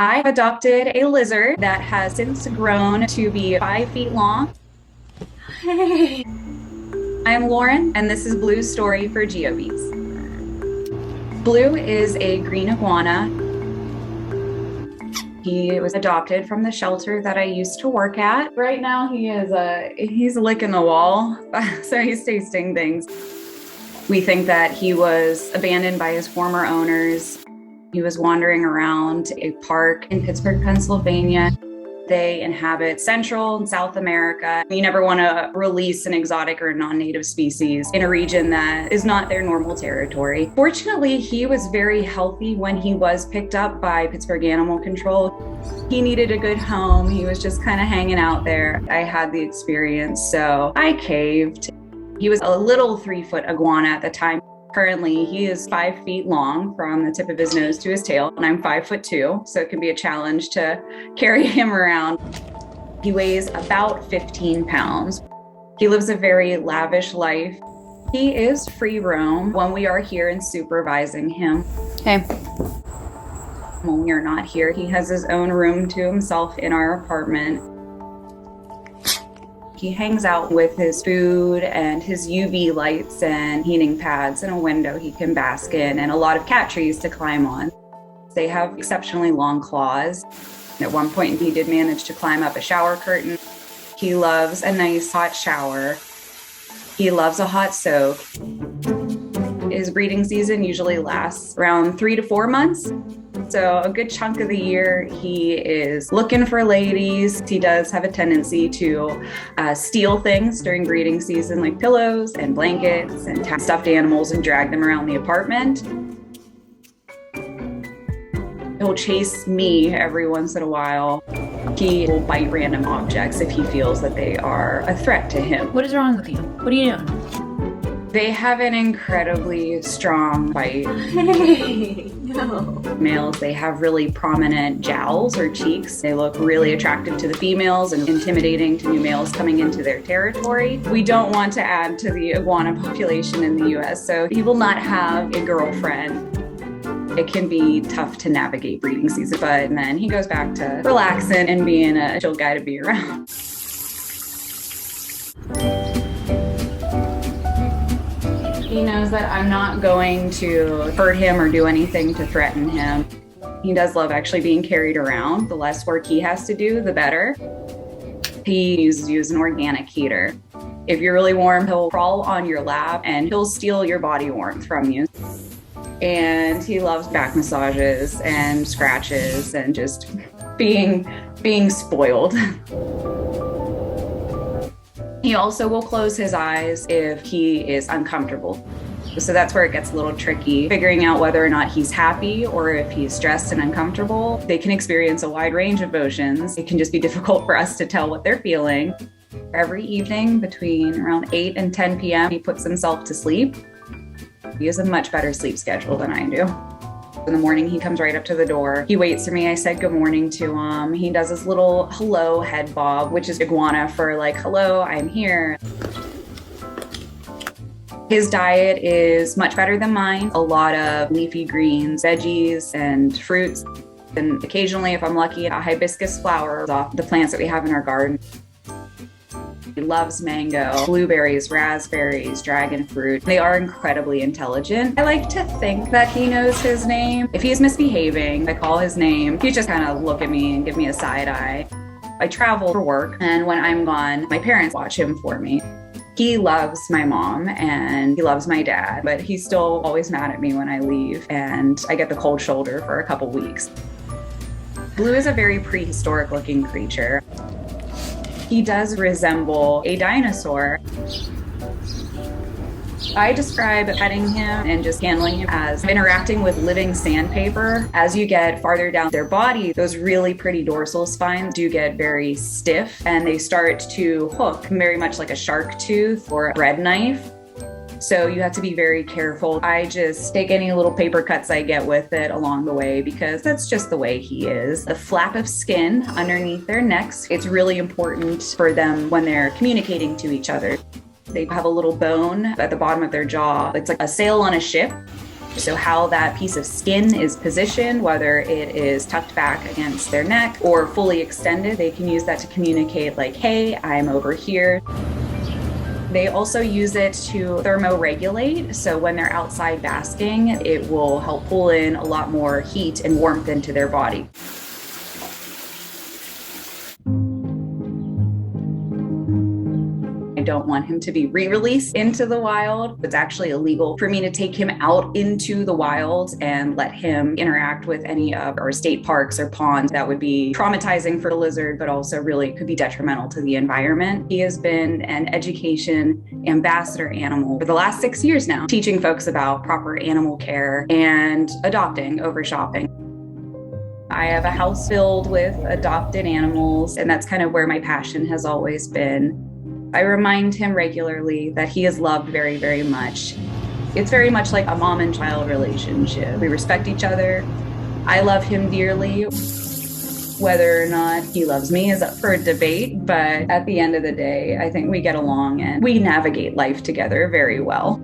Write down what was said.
I adopted a lizard that has since grown to be 5 feet long. Hey. I'm Lauren, and this is Blue's story for GeoBeats. Blue is a green iguana. He was adopted from the shelter that I used to work at. Right now he's licking the wall, so he's tasting things. We think that he was abandoned by his former owners. He was wandering around a park in Pittsburgh, Pennsylvania. They inhabit Central and South America. You never want to release an exotic or non-native species in a region that is not their normal territory. Fortunately, he was very healthy when he was picked up by Pittsburgh Animal Control. He needed a good home. He was just kind of hanging out there. I had the experience, so I caved. He was a little 3-foot iguana at the time. Currently, he is 5 feet long from the tip of his nose to his tail, and I'm 5'2", so it can be a challenge to carry him around. He weighs about 15 pounds. He lives a very lavish life. He is free roam when we are here and supervising him. Hey. When we are not here, he has his own room to himself in our apartment. He hangs out with his food and his UV lights and heating pads and a window he can bask in and a lot of cat trees to climb on. They have exceptionally long claws. At one point, he did manage to climb up a shower curtain. He loves a nice hot shower. He loves a hot soak. His breeding season usually lasts around 3 to 4 months. So a good chunk of the year, he is looking for ladies. He does have a tendency to steal things during breeding season, like pillows and blankets and stuffed animals, and drag them around the apartment. He'll chase me every once in a while. He will bite random objects if he feels that they are a threat to him. What is wrong with you? What are you doing? They have an incredibly strong bite. Hey, no. Males, they have really prominent jowls or cheeks. They look really attractive to the females and intimidating to new males coming into their territory. We don't want to add to the iguana population in the US, so he will not have a girlfriend. It can be tough to navigate breeding season, but then he goes back to relaxing and being a chill guy to be around. He knows that I'm not going to hurt him or do anything to threaten him. He does love actually being carried around. The less work he has to do, the better. He uses you as an organic heater. If you're really warm, he'll crawl on your lap and he'll steal your body warmth from you. And he loves back massages and scratches and just being spoiled. He also will close his eyes if he is uncomfortable. So that's where it gets a little tricky, figuring out whether or not he's happy or if he's stressed and uncomfortable. They can experience a wide range of emotions. It can just be difficult for us to tell what they're feeling. Every evening between around 8 and 10 p.m., he puts himself to sleep. He has a much better sleep schedule than I do. In the morning, he comes right up to the door. He waits for me. I said good morning to him. He does his little hello head bob, which is iguana for like, hello, I'm here. His diet is much better than mine. A lot of leafy greens, veggies, and fruits. And occasionally, if I'm lucky, a hibiscus flower off the plants that we have in our garden. He loves mango, blueberries, raspberries, dragon fruit. They are incredibly intelligent. I like to think that he knows his name. If he's misbehaving, I call his name. He just kind of look at me and give me a side eye. I travel for work, and when I'm gone, my parents watch him for me. He loves my mom and he loves my dad, but he's still always mad at me when I leave, and I get the cold shoulder for a couple weeks. Blue is a very prehistoric looking creature. He does resemble a dinosaur. I describe petting him and just handling him as interacting with living sandpaper. As you get farther down their body, those really pretty dorsal spines do get very stiff and they start to hook very much like a shark tooth or a bread knife. So you have to be very careful. I just take any little paper cuts I get with it along the way because that's just the way he is. The flap of skin underneath their necks, it's really important for them when they're communicating to each other. They have a little bone at the bottom of their jaw. It's like a sail on a ship. So how that piece of skin is positioned, whether it is tucked back against their neck or fully extended, they can use that to communicate like, hey, I'm over here. They also use it to thermoregulate. So when they're outside basking, it will help pull in a lot more heat and warmth into their body. I don't want him to be re-released into the wild. It's actually illegal for me to take him out into the wild and let him interact with any of our state parks or ponds. That would be traumatizing for the lizard, but also really could be detrimental to the environment. He has been an education ambassador animal for the last 6 years now, teaching folks about proper animal care and adopting over shopping. I have a house filled with adopted animals, and that's kind of where my passion has always been. I remind him regularly that he is loved very, very much. It's very much like a mom and child relationship. We respect each other. I love him dearly. Whether or not he loves me is up for a debate, but at the end of the day, I think we get along and we navigate life together very well.